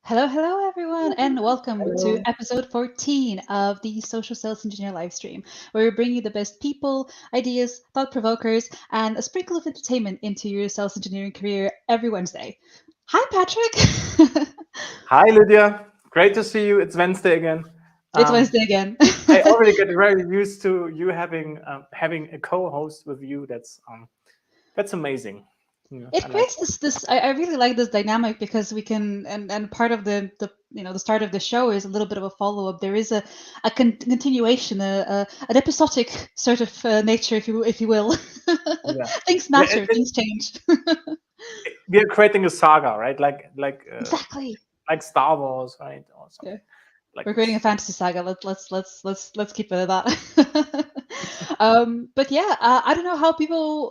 Hello, everyone, and welcome to Hello. episode 14 of the Social Sales Engineer livestream, where we bring you the best people, ideas, thought provokers, and a sprinkle of entertainment into your sales engineering career every Wednesday. Hi, Patrick. Hi, Lydia. Great to see you. It's Wednesday again. It's Um, Wednesday again. I already get very used to you having a co-host with you. That's amazing. Yeah, It I like creates this I really like this dynamic because we can and part of the start of the show is a little bit of a follow-up. There is a continuation, an episodic sort of nature, if you will. that. Yeah, Things yeah. matter, things change. We are creating a saga, right? Exactly. Like Star Wars, right, or Yeah. something like We're creating a this. fantasy saga. Let's keep it at that. But yeah, I don't know how people,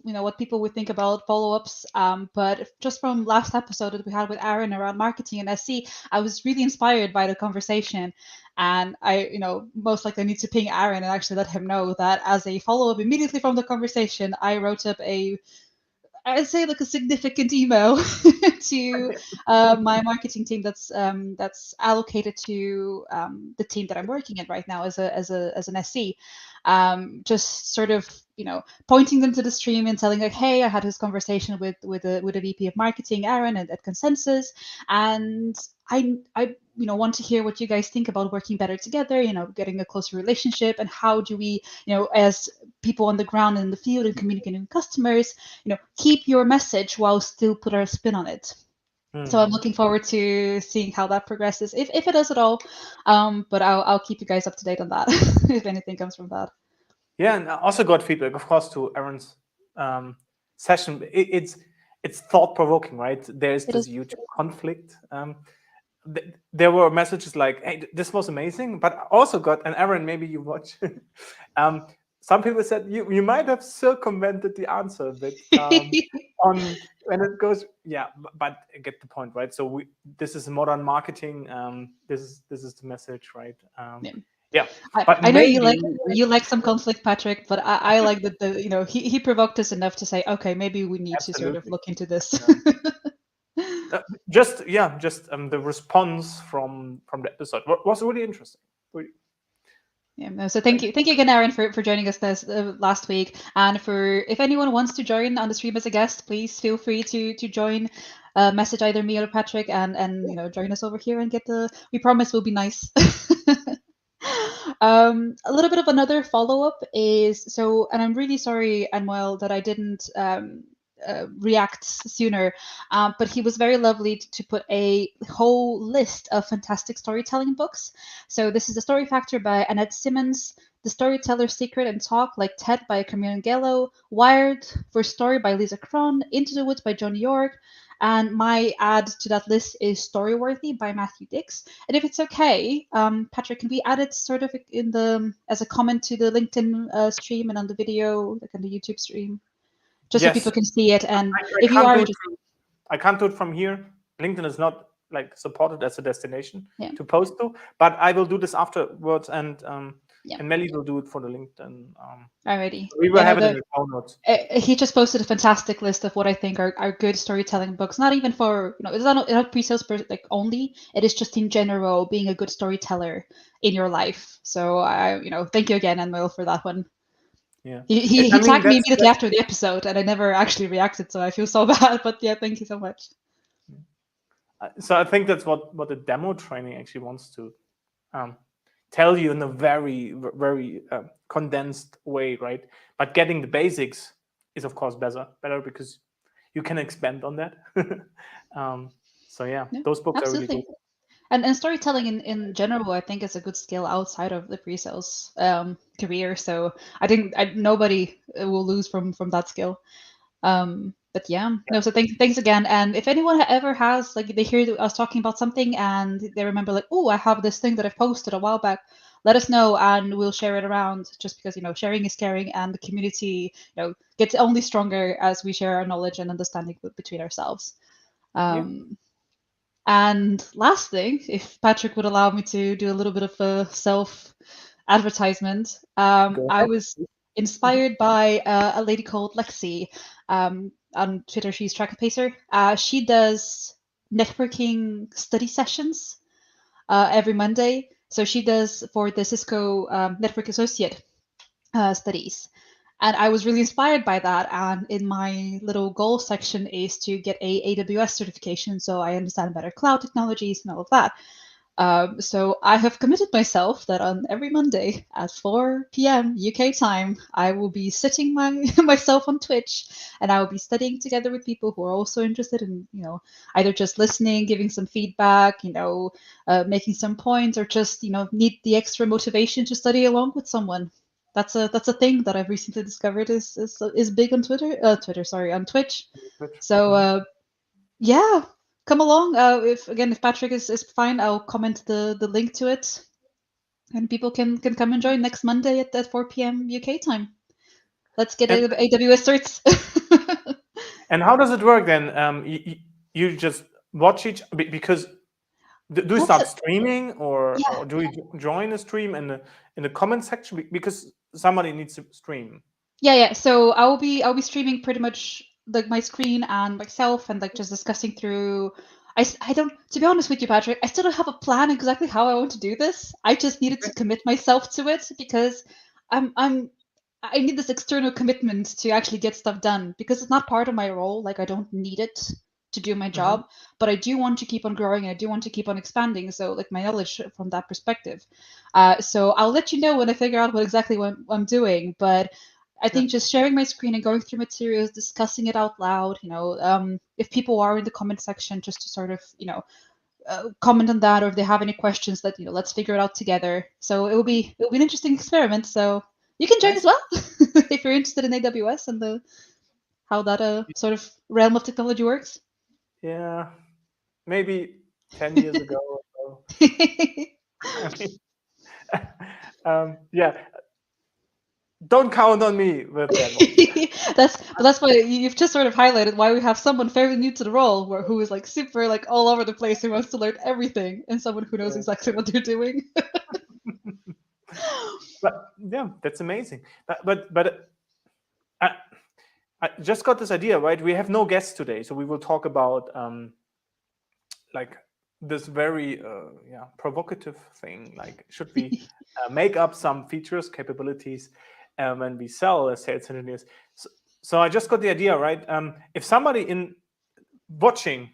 what people would think about follow-ups. But just from last episode that we had with Aaron around marketing and SE, I was really inspired by the conversation, and I, most likely need to ping Aaron and actually let him know that as a follow-up immediately from the conversation, I wrote up I'd say like a significant email to my marketing team that's allocated to the team that I'm working in right now as an SC. Just sort of pointing them to the stream and telling like, hey, I had this conversation with a VP of marketing, Aaron, at Consensus, and I want to hear what you guys think about working better together. Getting a closer relationship, and how do we as people on the ground in the field and communicating with customers keep your message while still put our spin on it. So I'm Hmm. looking forward to seeing how that progresses, if it does at all. But I'll keep you guys up to date on that if anything comes from that. Yeah, and I also got feedback, of course, to Aaron's um, session. It's thought provoking, right? There's It this is. huge conflict. There were messages like, "Hey, this was amazing," but I also got, and Aaron, maybe you watch. um, some people said you might have circumvented the answer a bit on when it goes. Yeah, but I get the point, right? So this is modern marketing. This is the message, right? Yeah. Yeah, I, but I know maybe you like some conflict, Patrick, but I like that he provoked us enough to say, okay, maybe we need to sort of absolutely. look into this. Um, just the response from the episode was really interesting. Yeah, no, so thank you again, Aaron, for joining us this last week. And for if anyone wants to join on the stream as a guest, please feel free to join. Message either me or Patrick, and join us over here and get the. We promise we'll be nice. A little bit of another follow up is so, and I'm really sorry, Anwell, that I didn't react sooner. But he was very lovely to put a whole list of fantastic storytelling books. So this is the Story Factor by Annette Simmons, The Storyteller Secret and Talk Like Ted by Carmine Gallo, Wired for Story by Lisa Kron, Into the Woods by John Yorke, and my add to that list is Storyworthy by Matthew Dix. And if it's okay, Patrick, can we add it sort of in the as a comment to the LinkedIn stream and on the video, like on the YouTube stream, just so Yes, people can see it. And I if you can't are do it. interested, I can't do it from here. LinkedIn is not like supported as a destination yeah, to post to, but I will do this afterwards, yeah, and Melly will do it for the LinkedIn. alrighty. We will Yeah, no, have it in the show notes. he just posted a fantastic list of what I think are good storytelling books. Not even for it's not pre-sales like only. It is just in general being a good storyteller in your life. So I thank you again, Anmol, for that one. Yeah, He I mean tagged me immediately that's after the episode, and I never actually reacted, so I feel so bad. But yeah, thank you so much. so I think that's what the demo training actually wants to um, tell you in a very condensed way, right? But getting the basics is of course better because you can expand on that. um, so yeah, Yeah, those books are really good. absolutely. And storytelling in general, I think, is a good skill outside of the pre-sales career. So I think nobody will lose from that skill. But yeah, no. So thanks again. And if anyone ever has like they hear us talking about something and they remember like, oh, I have this thing that I posted a while back, let us know and we'll share it around. Just because sharing is caring, and the community gets only stronger as we share our knowledge and understanding between ourselves. Yeah, Um, and last thing, if Patrick would allow me to do a little bit of a self advertisement, go I ahead. was inspired by a lady called Lexi on Twitter. She's Tracker Pacer. She does networking study sessions every Monday. So she does for the Cisco Network Associate studies. And I was really inspired by that. And in my little goal section is to get a AWS certification, so I understand better cloud technologies and all of that. So I have committed myself that on every Monday at 4 p.m. UK time, I will be sitting myself on Twitch, and I will be studying together with people who are also interested in, either just listening, giving some feedback, making some points, or just, need the extra motivation to study along with someone. That's a thing that I've recently discovered is big on on Twitch. So yeah, come along. If Patrick is fine, I'll comment the link to it, and people can come and join next Monday at 4 p.m. UK time. Let's get AWS certs. And how does it work then? You just watch because do you start streaming or do you join a stream in the comment section because somebody needs to stream? Yeah. So I'll be streaming pretty much like my screen and myself, and like just discussing through. I don't, to be honest with you, Patrick, I still don't have a plan exactly how I want to do this. I just needed to commit myself to it because I need this external commitment to actually get stuff done because it's not part of my role. Like, I don't need it to do my job, but I do want to keep on growing and I do want to keep on expanding. So like my knowledge from that perspective. So I'll let you know when I figure out what I'm doing. But I think just sharing my screen and going through materials, discussing it out loud, if people are in the comment section, just to sort of, comment on that, or if they have any questions, that let's figure it out together. So it'll be an interesting experiment. So you can join as well if you're interested in AWS and how that sort of realm of technology works. Yeah, maybe 10 years ago or so. I mean, yeah. Don't count on me with that one. That's why you've just sort of highlighted why we have someone fairly new to the role, who is like super like all over the place, who wants to learn everything, and someone who knows exactly what they're doing. But yeah, that's amazing. But I just got this idea, right? We have no guests today, so we will talk about like this very provocative thing. Like, should we make up some features, capabilities when we sell as sales engineers? So I just got the idea, right? If somebody in watching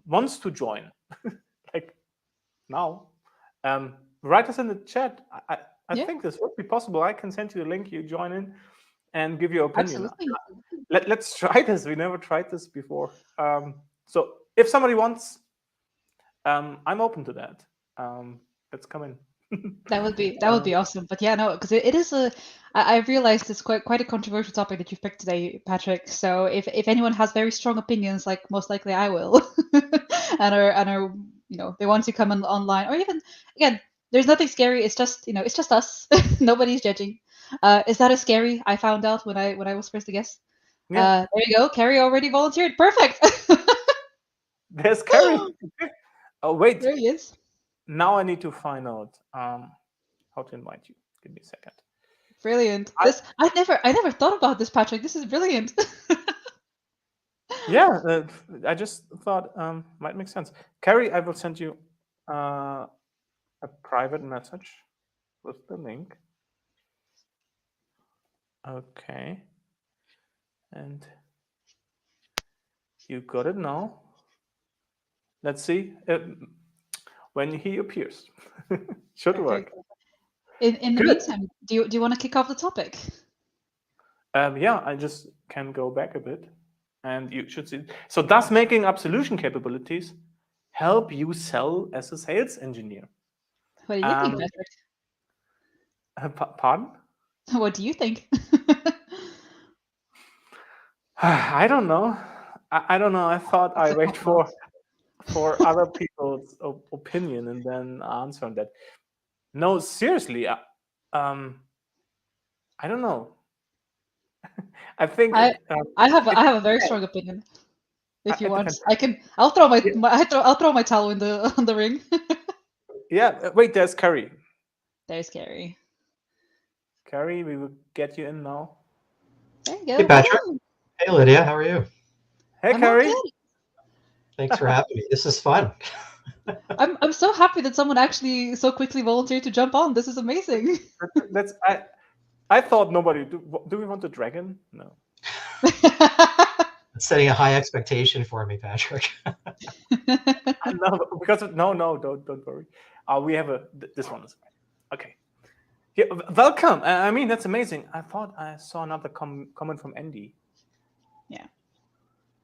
wants to join, like now, write us in the chat. I think this would be possible. I can send you the link. You join in and give your opinion. Absolutely. Let's try this. We never tried this before. So if somebody wants, I'm open to that. Let's come in. That would be awesome. But yeah, no, because it is I realized it's quite a controversial topic that you've picked today, Patrick. So if anyone has very strong opinions, like most likely I will, and are they want to come online, or even again, there's nothing scary. It's just it's just us. Nobody's judging. Is that as scary? I found out when I was first a guest. There you go. Kerry already volunteered. Perfect. There's Kerry. Oh wait. There he is. Now I need to find out how to invite you. Give me a second. Brilliant. I never thought about this, Patrick. This is brilliant. Yeah, I just thought might make sense. Kerry, I will send you a private message with the link. Okay. And you got it now. Let's see when he appears. Should work. In the meantime, do you want to kick off the topic? Yeah, I just can go back a bit, and you should see. So, does making up solution capabilities help you sell as a sales engineer? What do you think, Patrick? Pardon? What do you think? I don't know. I don't know. I thought I wait for other people's opinion and then answer on that. No, seriously. I don't know. I think I have a very strong opinion. If you want, I'll throw my towel in the ring. Yeah. Wait, there's Kerry. There's Kerry. Kerry, we will get you in now. There you go. Hey, Patrick. Hey, Lydia. How are you? Hey, Kerry. Thanks for having me. This is fun. I'm so happy that someone actually so quickly volunteered to jump on. This is amazing. I thought nobody. Do we want a dragon? No. It's setting a high expectation for me, Patrick. No, because no, don't worry. We have this one is okay. Yeah, welcome. I mean, that's amazing. I thought I saw another comment from Andy. Yeah.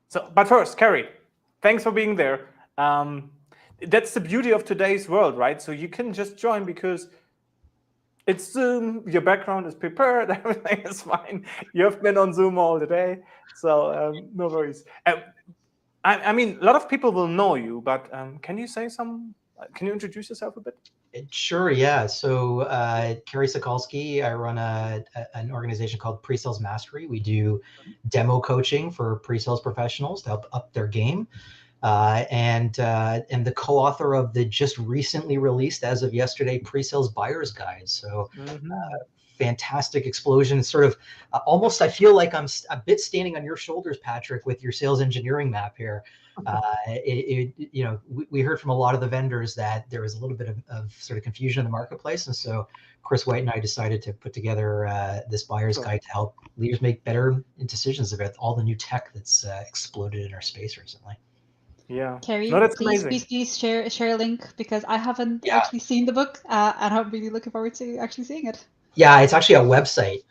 So, but first, Kerry, thanks for being there. That's the beauty of today's world, right? So you can just join because it's Zoom, your background is prepared, everything is fine. You have been on Zoom all the day, so no worries. I mean, a lot of people will know you, but can you introduce yourself a bit? Sure, yeah. So Kerry Sokalsky, I run an organization called Pre-Sales Mastery. We do demo coaching for pre-sales professionals to help up their game. And the co-author of the just recently released, as of yesterday, Pre-Sales Buyer's Guide. So fantastic explosion. Sort of almost, I feel like I'm a bit standing on your shoulders, Patrick, with your sales engineering map here. We heard from a lot of the vendors that there was a little bit of sort of confusion in the marketplace. And so Chris White and I decided to put together this buyer's guide to help leaders make better decisions about all the new tech that's exploded in our space recently. Yeah. Kerry, no, that's please amazing. share a link because I haven't actually seen the book and I'm really looking forward to actually seeing it. Yeah, it's actually a website.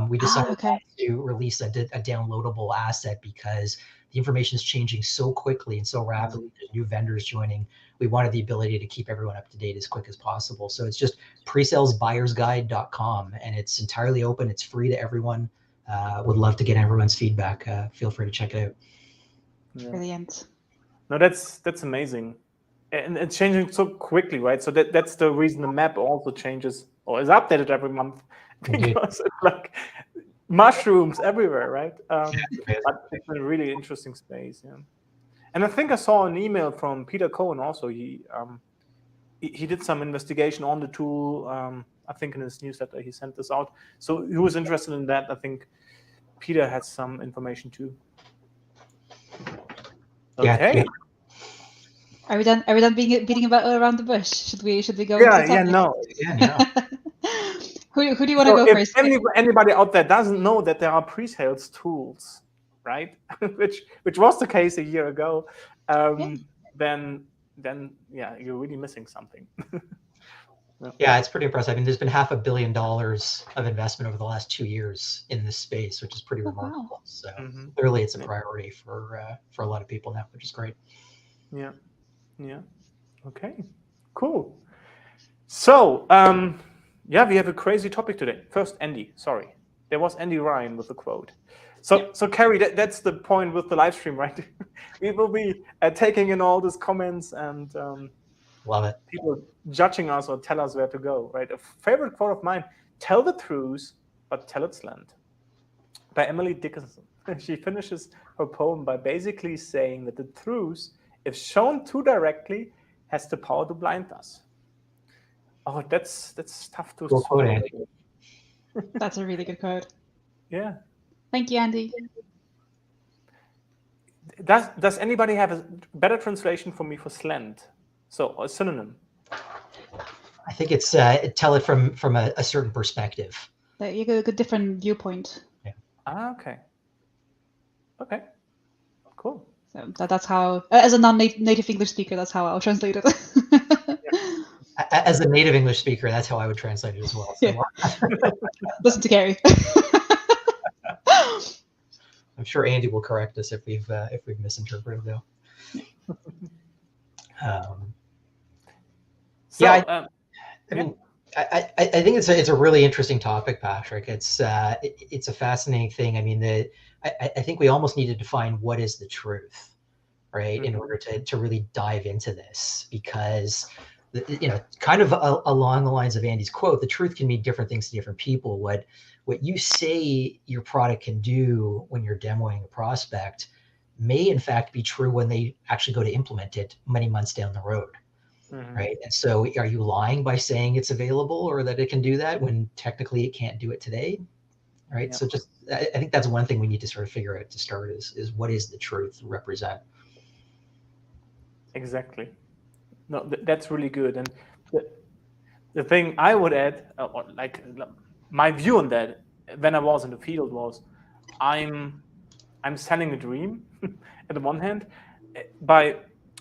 We decided to release a downloadable asset because the information is changing so quickly and so rapidly. There's new vendors joining. We wanted the ability to keep everyone up to date as quick as possible. So it's just presalesbuyersguide.com, and it's entirely open. It's free to everyone. Would love to get everyone's feedback. Feel free to check it out. Yeah. Brilliant. No, that's amazing. And it's changing so quickly, right? So that's the reason the map also changes or is updated every month because it's like mushrooms everywhere, right? But it's a really interesting space, yeah. And I think I saw an email from Peter Cohen also. He did some investigation on the tool. I think in his newsletter he sent this out. So he was interested in that. I think Peter has some information too. Okay. Yeah. Are we done beating about around the bush? Should we go? No. Who do you want to go first? Anybody out there doesn't know that there are pre-sales tools, right? which was the case a year ago, then you're really missing something. Yeah, it's pretty impressive. I mean, there's been $500 million of investment over the last 2 years in this space, which is pretty remarkable. Wow. So clearly it's a priority for a lot of people now, which is great. Yeah. Okay, cool. So, we have a crazy topic today. First, Andy, sorry. There was Andy Ryan with the quote. So Kerry, that's the point with the live stream, right? We will be taking in all these comments and love it. People judging us or tell us where to go, right? A favorite quote of mine, tell the truth, but tell it slant, by Emily Dickinson. She finishes her poem by basically saying that the truth, if shown too directly, has the power to blind us. Oh, that's tough to swallow. That's a really good quote. Yeah. Thank you, Andy. Does anybody have a better translation for me for slant? So a synonym. I think it's tell it from a certain perspective. You get a different viewpoint. Yeah. Okay. Cool. So that's how, as a non-native English speaker, that's how I'll translate it. As a native English speaker, that's how I would translate it as well. So. Yeah. Listen to Kerry. I'm sure Andy will correct us if we've misinterpreted though. I mean, I think it's a really interesting topic, Patrick. It's a fascinating thing. I mean, I think we almost need to define what is the truth, right, in order to really dive into this, because kind of along the lines of Andy's quote, the truth can mean different things to different people. What you say your product can do when you're demoing a prospect may in fact be true when they actually go to implement it many months down the road. Right. And so are you lying by saying it's available or that it can do that when technically it can't do it today? Right. Yeah. So I think that's one thing we need to sort of figure out to start is what is the truth represent? Exactly. No, that's really good. And the thing I would add, my view on that when I was in the field was, I'm selling a dream at the one hand, by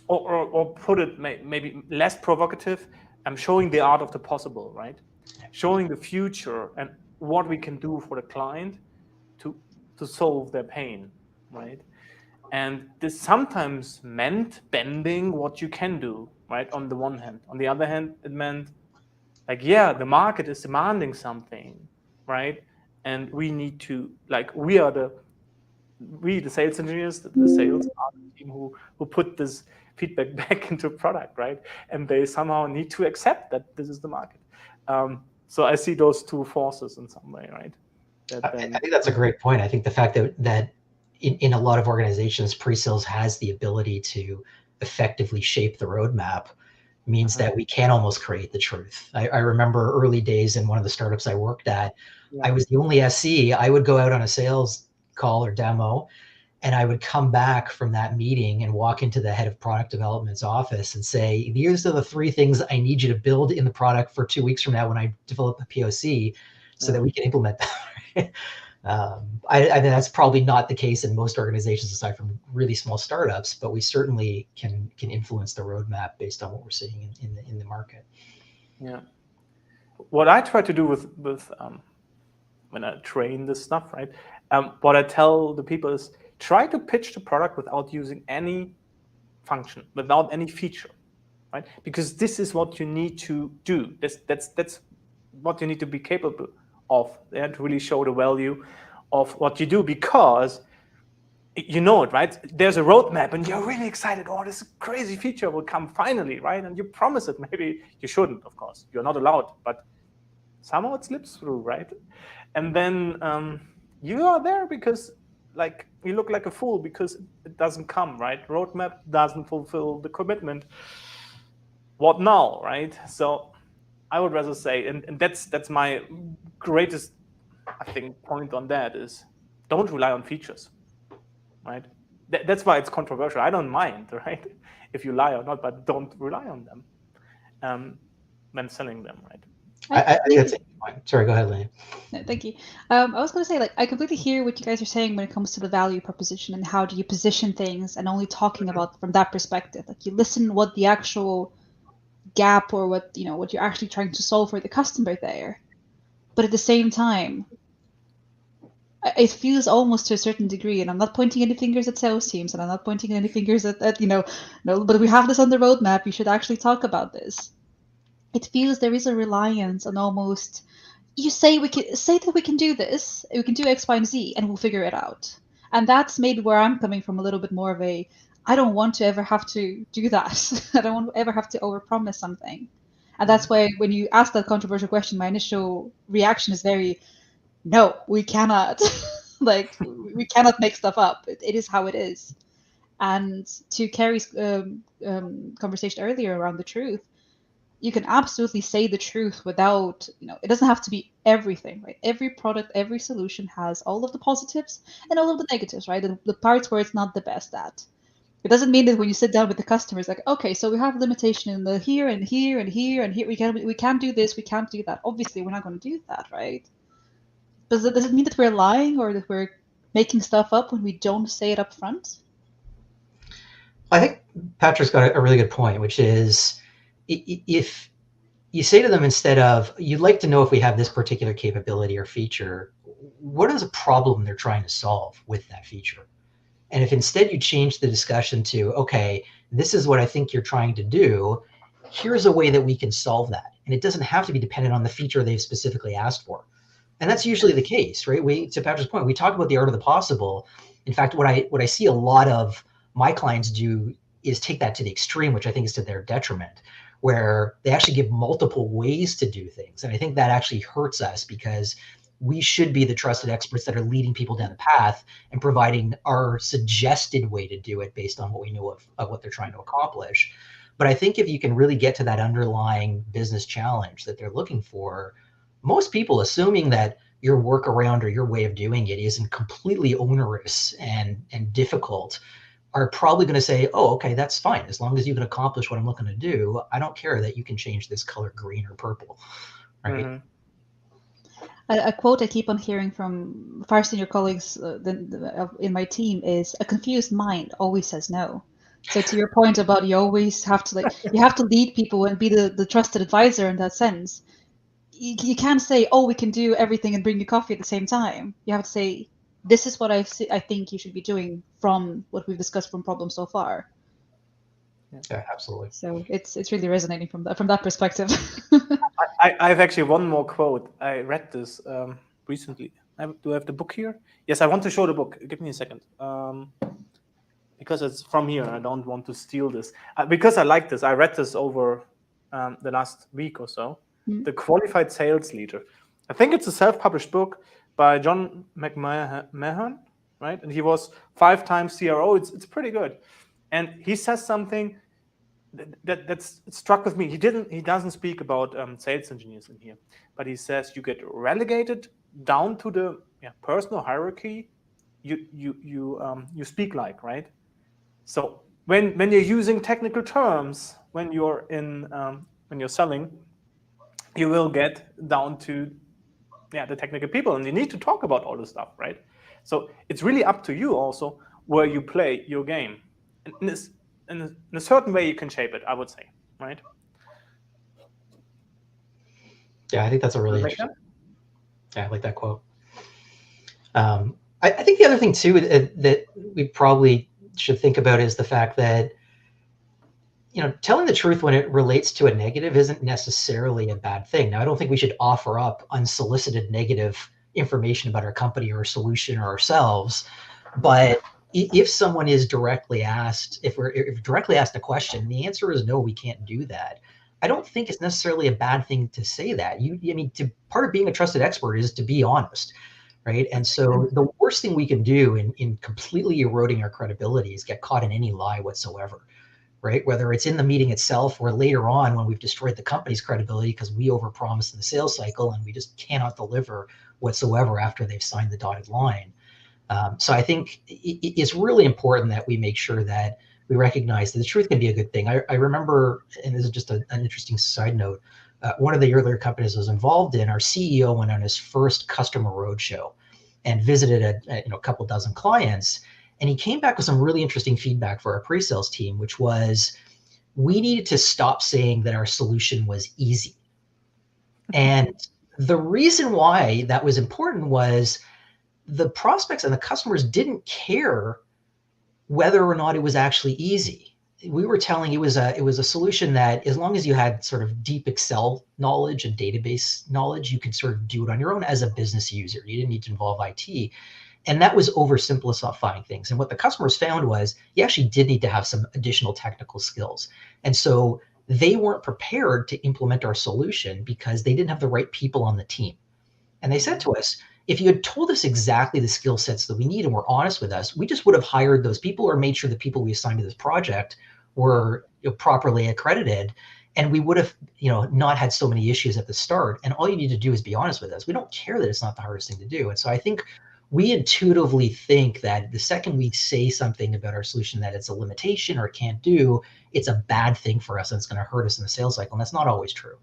or put it maybe less provocative. I'm showing the art of the possible, right? Showing the future and what we can do for the client to solve their pain, right? And this sometimes meant bending what you can do, right? On the one hand. On the other hand, it meant like, yeah, the market is demanding something, right? And we need to, like, we the sales engineers, the sales team who put this feedback back into product, right? And they somehow need to accept that this is the market. So I see those two forces in some way, right? I think that's a great point. I think the fact that in a lot of organizations, pre-sales has the ability to effectively shape the roadmap means that we can almost create the truth. I remember early days in one of the startups I worked at, I was the only SE. I would go out on a sales call or demo, and I would come back from that meeting and walk into the head of product development's office and say, these are the 3 things I need you to build in the product for 2 weeks from now when I develop a POC so that we can implement that. I think that's probably not the case in most organizations aside from really small startups, but we certainly can influence the roadmap based on what we're seeing in the market. Yeah. What I try to do with when I train this stuff, right? What I tell the people is try to pitch the product without using any function, without any feature, right? Because this is what you need to do. That's what you need to be capable of, to really show the value of what you do, because you know it, right? There's a roadmap and you're really excited. Oh, this crazy feature will come finally, right? And you promise it. Maybe you shouldn't, of course. You're not allowed, but somehow it slips through, right? And then you are there because, like, you look like a fool because it doesn't come, right? Roadmap doesn't fulfill the commitment. What now, right? So I would rather say, and that's my greatest, I think, point on that is, don't rely on features, right? That's why it's controversial. I don't mind, right, if you lie or not, but don't rely on them when selling them, right? I think that's it. Sorry, go ahead, Lidia. No, thank you. I was going to say, like, I completely hear what you guys are saying when it comes to the value proposition and how do you position things, and only talking about from that perspective. Like, you listen what the actual gap or what what you're actually trying to solve for the customer there. But at the same time, it feels almost to a certain degree, and I'm not pointing any fingers at sales teams, and I'm not pointing any fingers at no, but we have this on the roadmap. You should actually talk about this. It feels there is a reliance on almost, you say that we can do this, we can do X, Y, and Z, and we'll figure it out. And that's maybe where I'm coming from, a little bit more of a, I don't want to ever have to do that. I don't want to ever have to overpromise something. And that's why when you ask that controversial question, my initial reaction is very, no, we cannot. Like, we cannot make stuff up. It is how it is. And to Kerry's conversation earlier around the truth, you can absolutely say the truth without, it doesn't have to be everything, right? Every product, every solution has all of the positives and all of the negatives, right? The parts where it's not the best at. It doesn't mean that when you sit down with the customers, like, okay, so we have limitation in the here and here and here and here, we can't do this, we can't do that. Obviously, we're not going to do that, right? Does it mean that we're lying or that we're making stuff up when we don't say it up front? I think Patrick's got a really good point, which is, if you say to them, instead of, you'd like to know if we have this particular capability or feature, what is a problem they're trying to solve with that feature? And if instead you change the discussion to, okay, this is what I think you're trying to do, here's a way that we can solve that. And it doesn't have to be dependent on the feature they've specifically asked for. And that's usually the case, right? To Patrick's point, we talk about the art of the possible. In fact, what I see a lot of my clients do is take that to the extreme, which I think is to their detriment, where they actually give multiple ways to do things. And I think that actually hurts us, because we should be the trusted experts that are leading people down the path and providing our suggested way to do it based on what we know of what they're trying to accomplish. But I think if you can really get to that underlying business challenge that they're looking for, most people, assuming that your workaround or your way of doing it isn't completely onerous and difficult, are probably going to say, oh, okay, that's fine. As long as you can accomplish what I'm looking to do, I don't care that you can change this color green or purple, right? Mhm. A quote I keep on hearing from far senior colleagues in my team is, "A confused mind always says no." So to your point about you always have to you have to lead people and be the trusted advisor in that sense. You can't say, "Oh, we can do everything and bring you coffee at the same time." You have to say, "This is what I think you should be doing from what we've discussed from problems so far." Yeah, absolutely. So it's really resonating from that perspective. I have actually one more quote. I read this recently. Do I have the book here? Yes, I want to show the book. Give me a second. Because it's from here and I don't want to steal this. Because I like this. I read this over the last week or so. The Qualified Sales Leader. I think it's a self-published book by John McMahon, right? And he was 5 times CRO. It's pretty good. And he says something that's struck with me. He doesn't speak about sales engineers in here, but he says you get relegated down to the personal hierarchy you speak like, right? So when you're using technical terms, when you're selling, you will get down to the technical people, and you need to talk about all this stuff, right? So it's really up to you also where you play your game. In a certain way, you can shape it, I would say, right? Yeah, I think that's a really Like interesting. Yeah, I like that quote. I think the other thing too that we probably should think about is the fact that, telling the truth when it relates to a negative isn't necessarily a bad thing. Now, I don't think we should offer up unsolicited negative information about our company or solution or ourselves, but if someone is directly asked, if directly asked a question, the answer is no, we can't do that. I don't think it's necessarily a bad thing to say that. Part of being a trusted expert is to be honest, right? And so the worst thing we can do in completely eroding our credibility is get caught in any lie whatsoever, right? Whether it's in the meeting itself or later on when we've destroyed the company's credibility because we overpromised in the sales cycle and we just cannot deliver whatsoever after they've signed the dotted line. So I think it's really important that we make sure that we recognize that the truth can be a good thing. I remember, and this is just an interesting side note, one of the earlier companies I was involved in, our CEO went on his first customer roadshow and visited a couple dozen clients. And he came back with some really interesting feedback for our pre-sales team, which was we needed to stop saying that our solution was easy. And the reason why that was important was the prospects and the customers didn't care whether or not it was actually easy. We were telling it was a solution that as long as you had sort of deep Excel knowledge and database knowledge, you could sort of do it on your own as a business user. You didn't need to involve IT. And that was oversimplifying things. And what the customers found was you actually did need to have some additional technical skills. And so they weren't prepared to implement our solution because they didn't have the right people on the team. And they said to us, if you had told us exactly the skill sets that we need and were honest with us, we just would have hired those people or made sure the people we assigned to this project were properly accredited. And we would have, not had so many issues at the start. And all you need to do is be honest with us. We don't care that it's not the hardest thing to do. And so I think we intuitively think that the second we say something about our solution that it's a limitation or can't do, it's a bad thing for us and it's going to hurt us in the sales cycle. And that's not always true.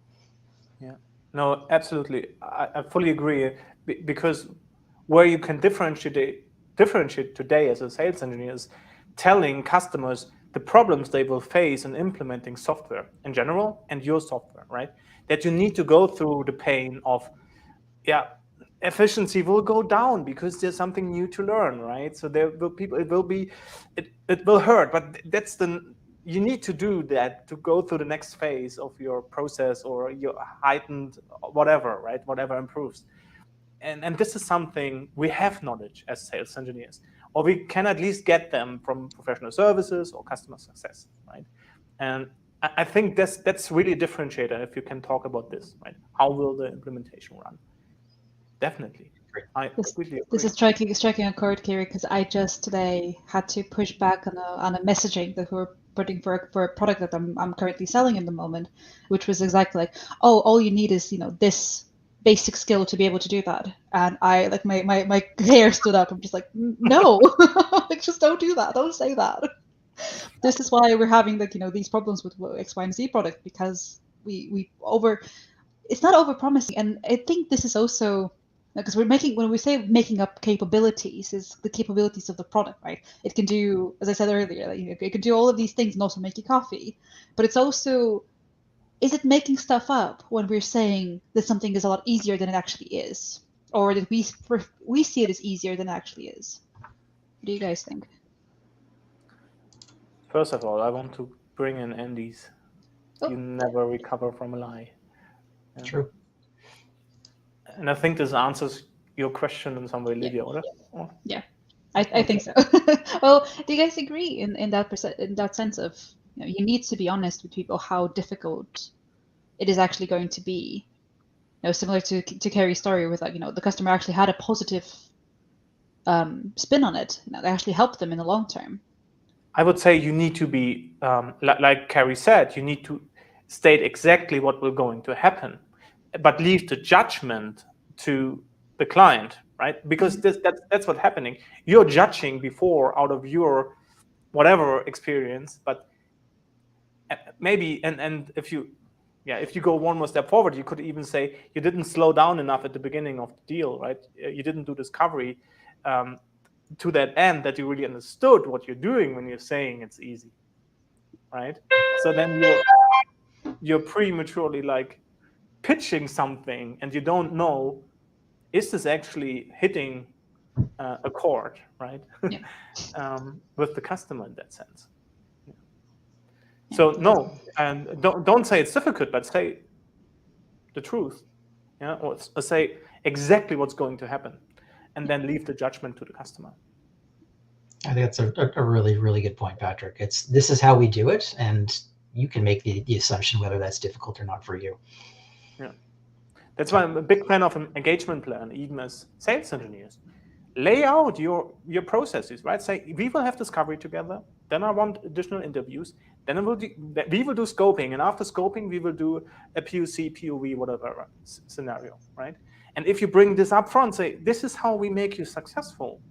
Yeah, no, absolutely. I fully agree, because where you can differentiate today as a sales engineer is telling customers the problems they will face in implementing software in general and your software, right? That you need to go through the pain of, efficiency will go down because there's something new to learn, right? So there will it will hurt, but you need to do that to go through the next phase of your process or your heightened whatever, right? Whatever improves. And this is something we have knowledge as sales engineers, or we can at least get them from professional services or customer success, right? And I think that's really a differentiator if you can talk about this, right? How will the implementation run? Definitely. I completely agree. This is striking a chord, Kerry, because I just today had to push back on a messaging that we're putting for a product that I'm currently selling in the moment, which was exactly like, oh, all you need is this basic skill to be able to do that. And I my hair stood up. I'm just like, no, just don't do that. Don't say that. This is why we're having these problems with X, Y, and Z product, because it's not over promising. And I think this is also because when we say making up capabilities, is the capabilities of the product, right? It can do, as I said earlier, it can do all of these things and also make you coffee. But it's also, is it making stuff up when we're saying that something is a lot easier than it actually is, or that we see it as easier than it actually is? What do you guys think? First of all, I want to bring in Andy's. You never recover from a lie. Yeah. True. And I think this answers your question in some way, Lidia, or? Yeah, I think so. Well, do you guys agree in that sense of you need to be honest with people how difficult it is actually going to be? Similar to Kerry's story with the customer actually had a positive spin on it. They actually helped them in the long term. I would say you need to be, like Kerry said, you need to state exactly what will going to happen, but leave the judgment to the client, right? Because that's what's happening. You're judging before out of your whatever experience, but maybe and if you go one more step forward, you could even say you didn't slow down enough at the beginning of the deal, right? You didn't do discovery to that end that you really understood what you're doing when you're saying it's easy, right? So then you're prematurely like pitching something and you don't know, is this actually hitting a chord, right? Yeah. With the customer in that sense. Yeah. So no, and don't say it's difficult, but say the truth, or say exactly what's going to happen, and then leave the judgment to the customer. I think that's a really, really good point, Patrick. This is how we do it, and you can make the assumption whether that's difficult or not for you. Yeah, that's why I'm a big fan of an engagement plan, even as sales engineers. Lay out your processes, right? Say we will have discovery together. Then I want additional interviews. Then we will do scoping, and after scoping, we will do a POC, POV, whatever scenario, right? And if you bring this up front, say this is how we make you successful.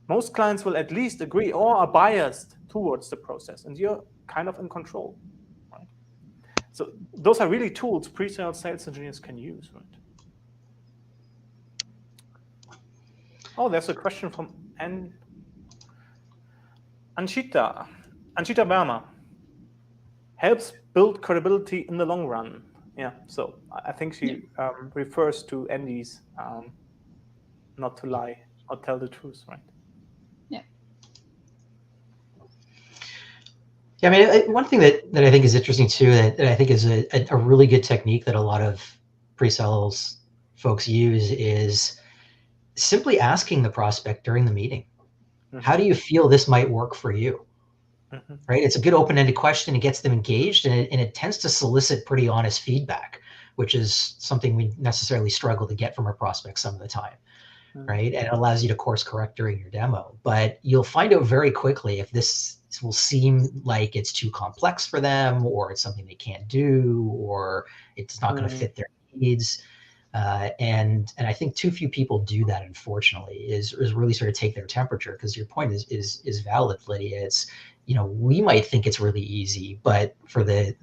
Most clients will at least agree or are biased towards the process, and you're kind of in control, right? So those are really tools pre-sales sales engineers can use, right? Oh, there's a question from Anshita Verma. Helps build credibility in the long run. Yeah, so I think she refers to Andy's not to lie or tell the truth, right? Yeah, I mean, one thing that I think is interesting too, that I think is a really good technique that a lot of pre-sales folks use is simply asking the prospect during the meeting, how do you feel this might work for you? Right? It's a good open-ended question. It gets them engaged, and it tends to solicit pretty honest feedback, which is something we necessarily struggle to get from our prospects some of the time, right? And it allows you to course correct during your demo. But you'll find out very quickly if this will seem like it's too complex for them, or it's something they can't do, or it's not going to fit their needs. And I think too few people do that, unfortunately, is really sort of take their temperature, because your point is valid, Lidia. It's, we might think it's really easy, but for the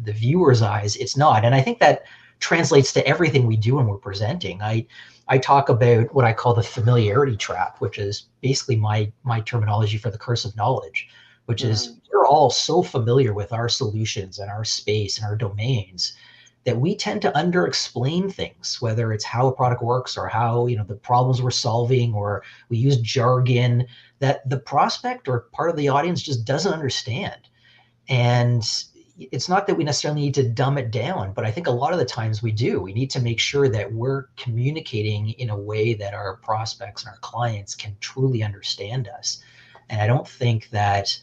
viewer's eyes, it's not. And I think that translates to everything we do when we're presenting. I talk about what I call the familiarity trap, which is basically my terminology for the curse of knowledge, which is we're all so familiar with our solutions and our space and our domains that we tend to under-explain things, whether it's how a product works or how the problems we're solving, or we use jargon that the prospect or part of the audience just doesn't understand. And it's not that we necessarily need to dumb it down, but I think a lot of the times we do. We need to make sure that we're communicating in a way that our prospects and our clients can truly understand us. And I don't think that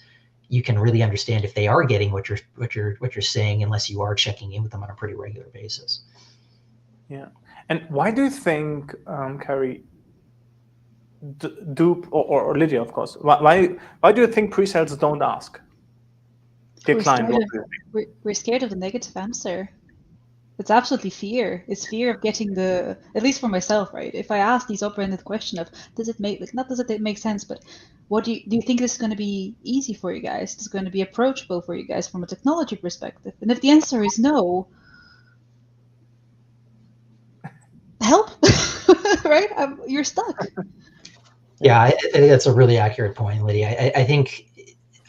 you can really understand if they are getting what you're saying unless you are checking in with them on a pretty regular basis. Yeah, and why do you think, Kerry, or Lidia, of course, why do you think pre-sales don't ask? We're scared of the negative answer. It's absolutely fear. It's fear of getting at least for myself, right? If I ask these open-ended question of, does it make, like, not does it make sense, but what do you think this is going to be easy for you guys? Is it going to be approachable for you guys from a technology perspective? And if the answer is no, help, right? You're stuck. Yeah, I think that's a really accurate point, Lidia. I think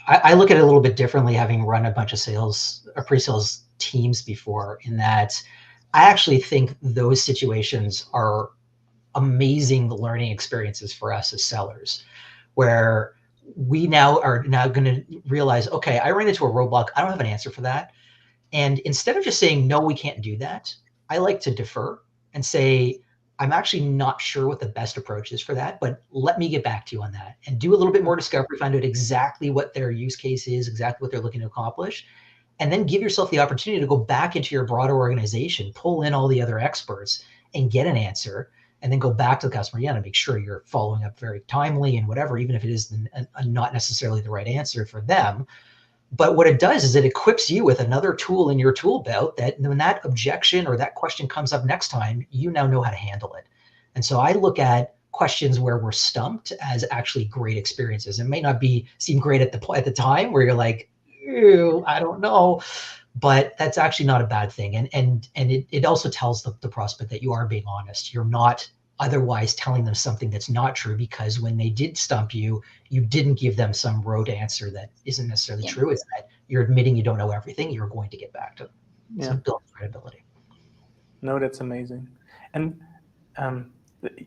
I look at it a little bit differently, having run a bunch of sales or pre-sales teams before, in that I actually think those situations are amazing learning experiences for us as sellers, where we are now going to realize, okay, I ran into a roadblock. I don't have an answer for that. And instead of just saying, no, we can't do that, I like to defer and say, I'm actually not sure what the best approach is for that, but let me get back to you on that and do a little bit more discovery, find out exactly what their use case is, exactly what they're looking to accomplish, and then give yourself the opportunity to go back into your broader organization, pull in all the other experts and get an answer, and then go back to the customer again and make sure you're following up very timely and whatever, even if it is not necessarily the right answer for them. But what it does is it equips you with another tool in your tool belt that when that objection or that question comes up next time, you now know how to handle it. And so I look at questions where we're stumped as actually great experiences. It may not seem great at the time where you're like, ew, I don't know, but that's actually not a bad thing. And it also tells the prospect that you are being honest. You're not otherwise telling them something that's not true, because when they did stump you, you didn't give them some rote answer that isn't necessarily true. It's that you're admitting you don't know everything. You're going to get back to them. So build credibility. No, that's amazing. And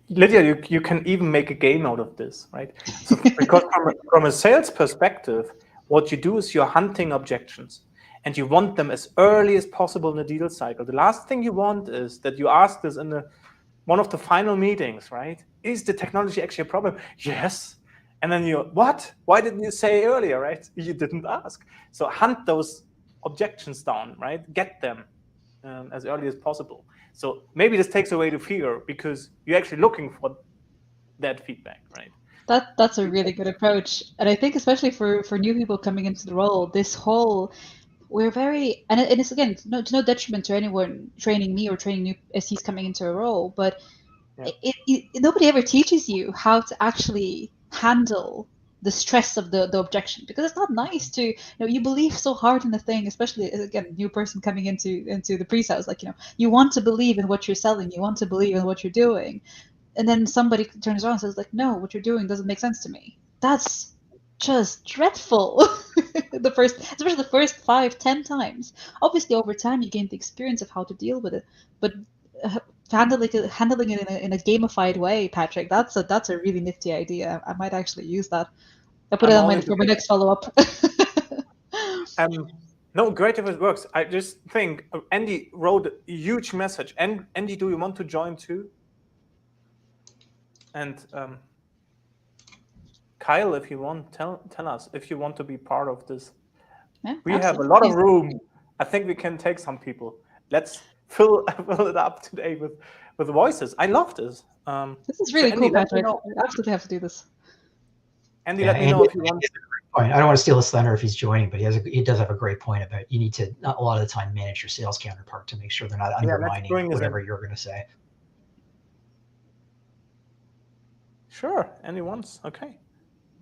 Lidia, you can even make a game out of this, right? So because from a sales perspective, what you do is you're hunting objections, and you want them as early as possible in the deal cycle. The last thing you want is that you ask this in one of the final meetings, right? Is the technology actually a problem? Yes. And then what? Why didn't you say earlier, right? You didn't ask. So hunt those objections down, right? Get them as early as possible. So maybe this takes away the fear, because you're actually looking for that feedback, right? That's a really good approach. And I think especially for new people coming into the role, this whole, we're very, and it's again, no detriment to anyone training me or training new SEs coming into a role, but nobody ever teaches you how to actually handle the stress of the objection, because it's not nice to, you believe so hard in the thing, especially again, new person coming into the pre-sales, like, you want to believe in what you're selling, you want to believe in what you're doing, and then somebody turns around and says like, no, what you're doing doesn't make sense to me. That's just dreadful. Especially the first 5-10 times. Obviously, over time, you gain the experience of how to deal with it. But handling it in a gamified way, Patrick, that's a really nifty idea. I might actually use that. I'll put it on for my next follow-up. No, great if it works. I just think Andy wrote a huge message. And Andy, do you want to join too? And Kyle, if you want, tell us if you want to be part of this. Yeah, we have a lot of room. I think we can take some people. Let's fill it up today with voices. I love this. This is really cool, Patrick. I absolutely have to do this. Andy, let me know if you want. I don't want to steal his thunder if he's joining, but he does have a great point about you need to, a lot of the time, manage your sales counterpart to make sure they're not undermining whatever you're going to say. Sure, Andy wants. Okay.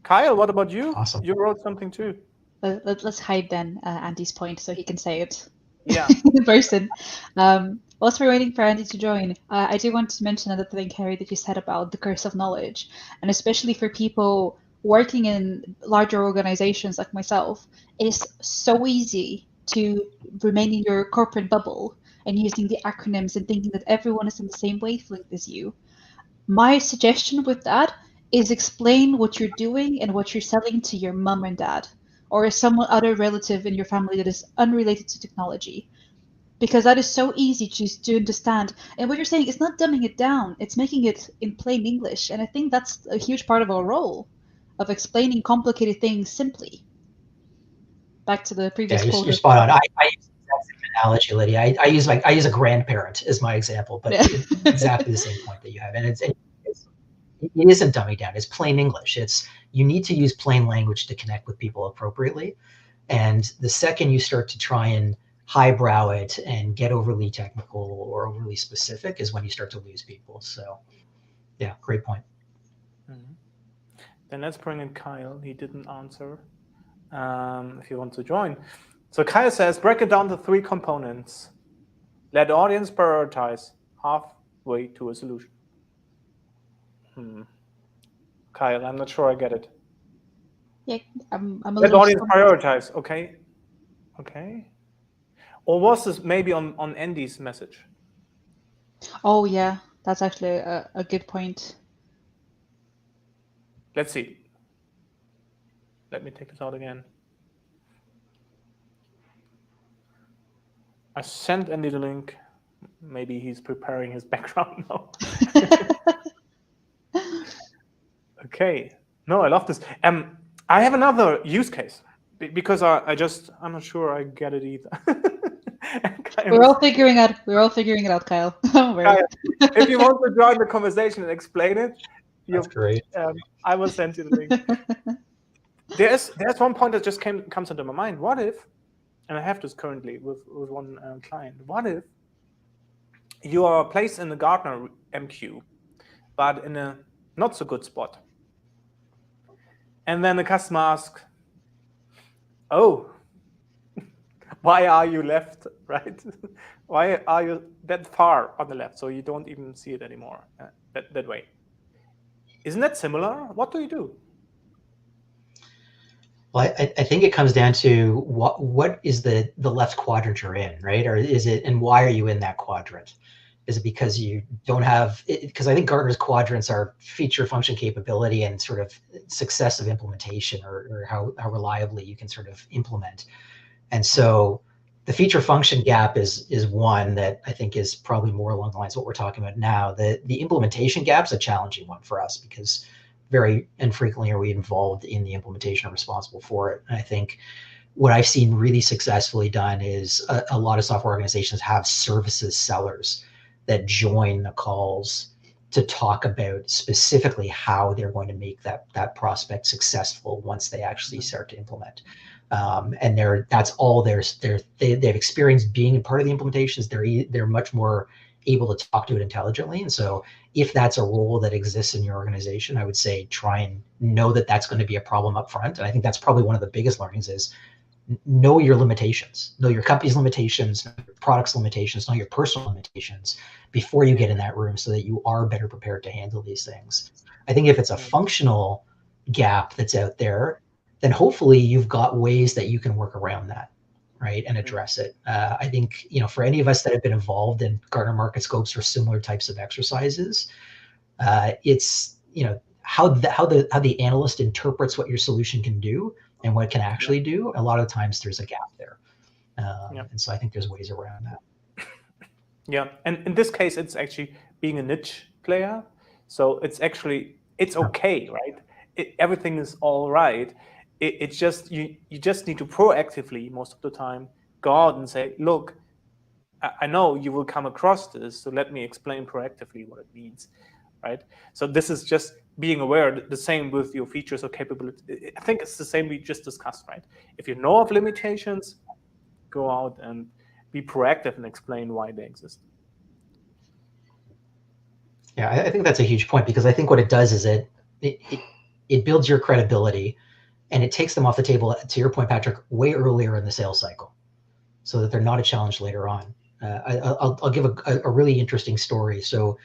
Kyle, what about you? Awesome. You wrote something too. Let's hide then Andy's point so he can say it. Yeah. In person. Whilst we're waiting for Andy to join, I do want to mention another thing, Kerry, that you said about the curse of knowledge, and especially for people working in larger organizations like myself, it is so easy to remain in your corporate bubble and using the acronyms and thinking that everyone is in the same wavelength as you. My suggestion with that is explain what you're doing and what you're selling to your mom and dad, or some other relative in your family that is unrelated to technology, because that is so easy to understand. And what you're saying is not dumbing it down, it's making it in plain English. And I think that's a huge part of our role, of explaining complicated things simply. Back to the previous quote. You're spot on. I use the same analogy, Lidia. I use a grandparent as my example, but it's exactly the same point that you have. And it isn't dumbing down. It's plain English. You need to use plain language to connect with people appropriately. And the second you start to try and highbrow it and get overly technical or overly specific is when you start to lose people. So yeah, great point. Then let's bring in Kyle. He didn't answer. If you want to join. So Kyle says, break it down to 3 components. Let the audience prioritize halfway to a solution. Kyle, I'm not sure I get it. Yeah, I'm a Let the little audience prioritize. Okay. Or was this maybe on Andy's message? Oh yeah, that's actually a good point. Let's see. Let me take this out again. I sent Andy the link. Maybe he's preparing his background now. Okay. No, I love this. I have another use case because I'm not sure I get it either. We're all figuring it out, Kyle. Kyle, if you want to join the conversation and explain it, that's great. I will send you the link. There's one point that just comes into my mind. What if, and I have this currently with one client, what if you are placed in the Gartner MQ, but in a not so good spot? And then the customer asks, oh, why are you left, right? Why are you that far on the left so you don't even see it anymore that way? Isn't that similar? What do you do? Well, I think it comes down to what is the left quadrant you're in, right? Or is it, and why are you in that quadrant? Is it because you don't have, because I think Gartner's quadrants are feature, function, capability, and sort of success of implementation, or how reliably you can sort of implement. And so the feature function gap is one that I think is probably more along the lines of what we're talking about now. The implementation gap is a challenging one for us because very infrequently are we involved in the implementation or responsible for it. And I think what I've seen really successfully done is a lot of software organizations have services sellers that join the calls to talk about specifically how they're going to make that prospect successful once they actually start to implement. And that's all they've experienced being a part of the implementations. They're much more able to talk to it intelligently. And so if that's a role that exists in your organization, I would say try and know that that's going to be a problem up front. And I think that's probably one of the biggest learnings is know your limitations, know your company's limitations, know your product's limitations, know your personal limitations before you get in that room so that you are better prepared to handle these things. I think if it's a functional gap that's out there, then hopefully you've got ways that you can work around that, right, and address it. I think, for any of us that have been involved in Gartner Market Scopes or similar types of exercises, it's, how the analyst interprets what your solution can do and what it can actually do. A lot of times there's a gap there. And so I think there's ways around that. Yeah, and in this case, it's actually being a niche player. So it's okay, right? Everything is all right. It's just, you just need to proactively, most of the time, go out and say, look, I know you will come across this, so let me explain proactively what it means, right? So this is just being aware. The same with your features or capability. I think it's the same we just discussed, right? If you know of limitations, go out and be proactive and explain why they exist. Yeah, I think that's a huge point, because I think what it does is it builds your credibility, and it takes them off the table, to your point, Patrick, way earlier in the sales cycle, so that they're not a challenge later on. I'll give a really interesting story. So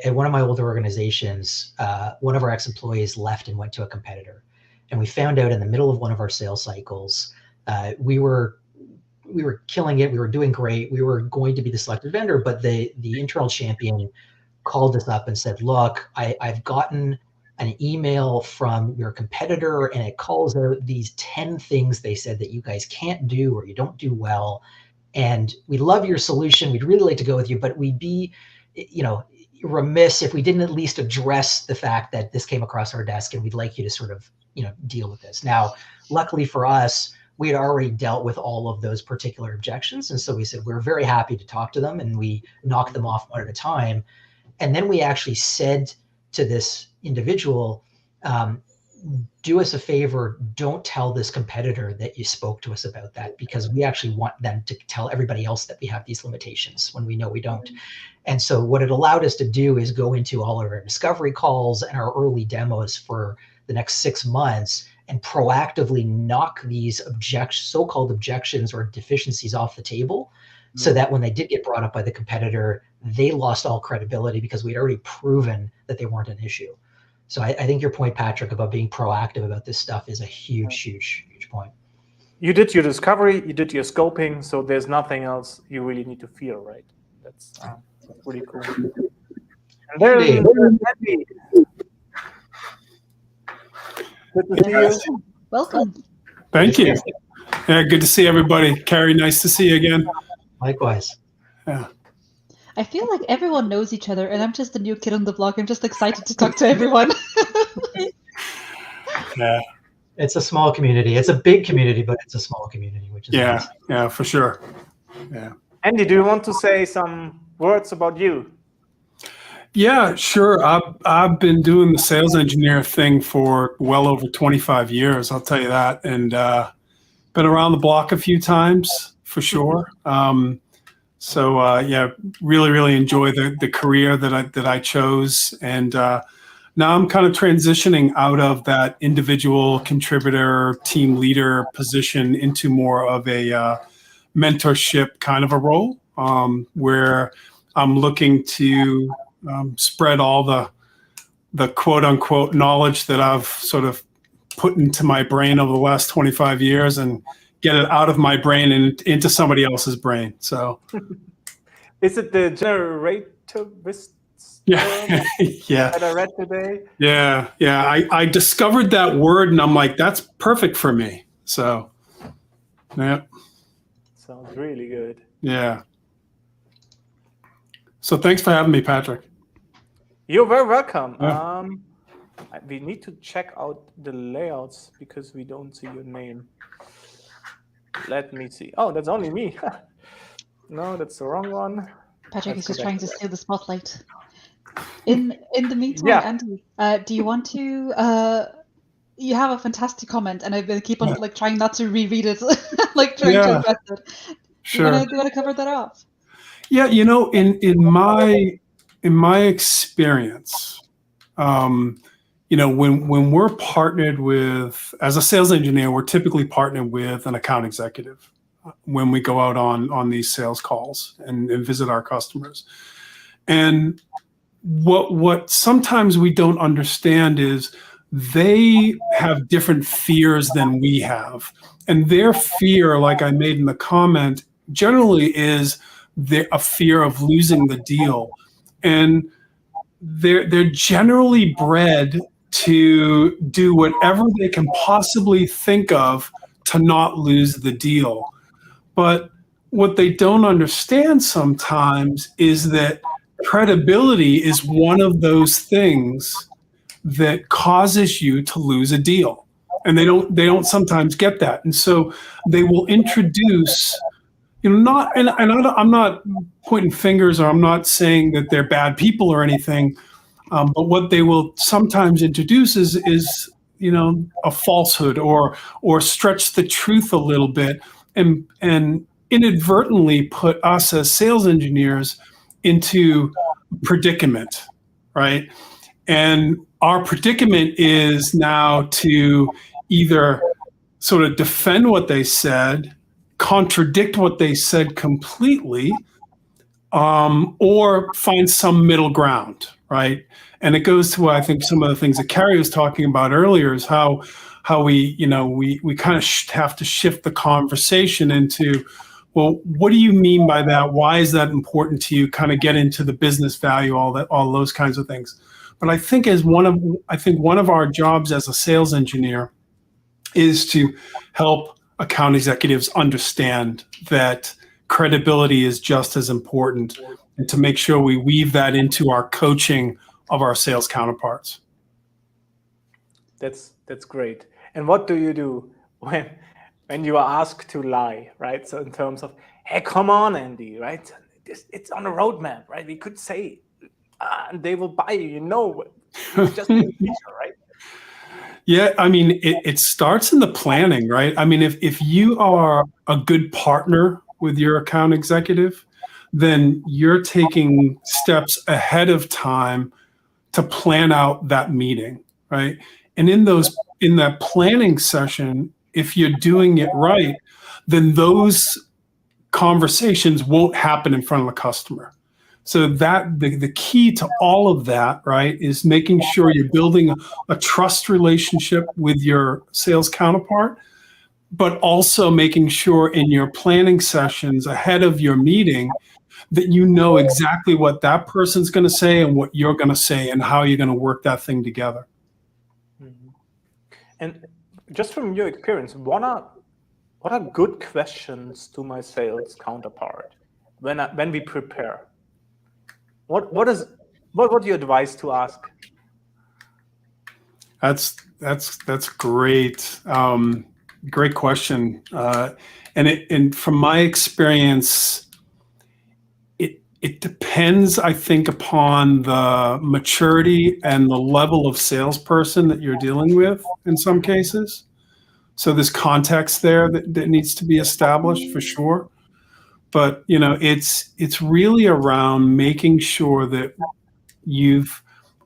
at one of my older organizations, one of our ex-employees left and went to a competitor. And we found out in the middle of one of our sales cycles, we were killing it. We were doing great. We were going to be the selected vendor, but the internal champion called us up and said, look, I've gotten an email from your competitor, and it calls out these 10 things they said that you guys can't do or you don't do well. And we love your solution. We'd really like to go with you, but we'd be, remiss if we didn't at least address the fact that this came across our desk, and we'd like you to sort of, deal with this. Now, luckily for us, we had already dealt with all of those particular objections. And so we said, we're very happy to talk to them, and we knocked them off one at a time. And then we actually said to this individual, do us a favor, don't tell this competitor that you spoke to us about that, because we actually want them to tell everybody else that we have these limitations when we know we don't. And so what it allowed us to do is go into all of our discovery calls and our early demos for the next 6 months and proactively knock these so-called objections or deficiencies off the table, so that when they did get brought up by the competitor, they lost all credibility because we'd already proven that they weren't an issue. So I think your point, Patrick, about being proactive about this stuff is a huge, huge, huge point. You did your discovery, you did your scoping, so there's nothing else you really need to fear, right? That's really cool. And there's Andy. Good to see you. Welcome. Thank you. Yeah, good to see everybody. Kerry, nice to see you again. Likewise. Yeah. I feel like everyone knows each other, and I'm just a new kid on the block. I'm just excited to talk to everyone. Yeah. It's a small community. It's a big community, but it's a small community, which is nice. Yeah, for sure. Yeah. Andy, do you want to say some words about you? Yeah, sure. I've been doing the sales engineer thing for well over 25 years, I'll tell you that, and been around the block a few times for sure. So yeah, really enjoy the career that I chose, and now I'm kind of transitioning out of that individual contributor, team leader position into more of a mentorship kind of a role, where I'm looking to spread all the quote unquote knowledge that I've sort of put into my brain over the last 25 years and get it out of my brain and into somebody else's brain. So is it the generativist? Yeah. Yeah. That I read today? Yeah. I discovered that word and I'm like, that's perfect for me. So yeah. Sounds really good. Yeah. So thanks for having me, Patrick. You're very welcome. Yeah. We need to check out the layouts because we don't see your name. Let me see. Oh, that's only me. No, that's the wrong one. Patrick is just trying to steal the spotlight. In the meantime, Yeah. Andy, do you want to? You have a fantastic comment, and I've been keep on like trying not to reread it, like trying to address it. Sure. Do you want to cover that off? Yeah, you know, in my experience, you know, when we're partnered with, as a sales engineer, we're typically partnered with an account executive when we go out on these sales calls and visit our customers. And what sometimes we don't understand is they have different fears than we have. And their fear, like I made in the comment, generally is a fear of losing the deal. And they're generally bred to do whatever they can possibly think of to not lose the deal. But what they don't understand sometimes is that credibility is one of those things that causes you to lose a deal. And they don't sometimes get that. And so they will introduce, you know, I'm not pointing fingers, or I'm not saying that they're bad people or anything, but what they will sometimes introduce is you know, a falsehood or stretch the truth a little bit and inadvertently put us as sales engineers into predicament, right? And our predicament is now to either sort of defend what they said, contradict what they said completely, or find some middle ground, right? And it goes to, I think, some of the things that Kerry was talking about earlier is how we, you know, we kind of have to shift the conversation into, well, what do you mean by that? Why is that important to you? Kind of get into the business value, all those kinds of things. But I think one of our jobs as a sales engineer is to help account executives understand that credibility is just as important, and to make sure we weave that into our coaching of our sales counterparts. That's great. And what do you do when you are asked to lie, right? So in terms of, hey, come on, Andy, right? It's on the roadmap, right? We could say, and they will buy you, you know, it's just a feature, right? Yeah, I mean, it starts in the planning, right? I mean, if you are a good partner with your account executive, then you're taking steps ahead of time to plan out that meeting, right? And in that planning session, if you're doing it right, then those conversations won't happen in front of the customer. So that the key to all of that, right, is making sure you're building a trust relationship with your sales counterpart, but also making sure in your planning sessions ahead of your meeting that you know exactly what that person's going to say and what you're going to say and how you're going to work that thing together. Mm-hmm. And just from your experience, what are good questions to my sales counterpart when we prepare? What would you advise to ask? That's great. Great question. And from my experience, it depends, I think, upon the maturity and the level of salesperson that you're dealing with in some cases. So there's context there that needs to be established for sure. But it's really around making sure that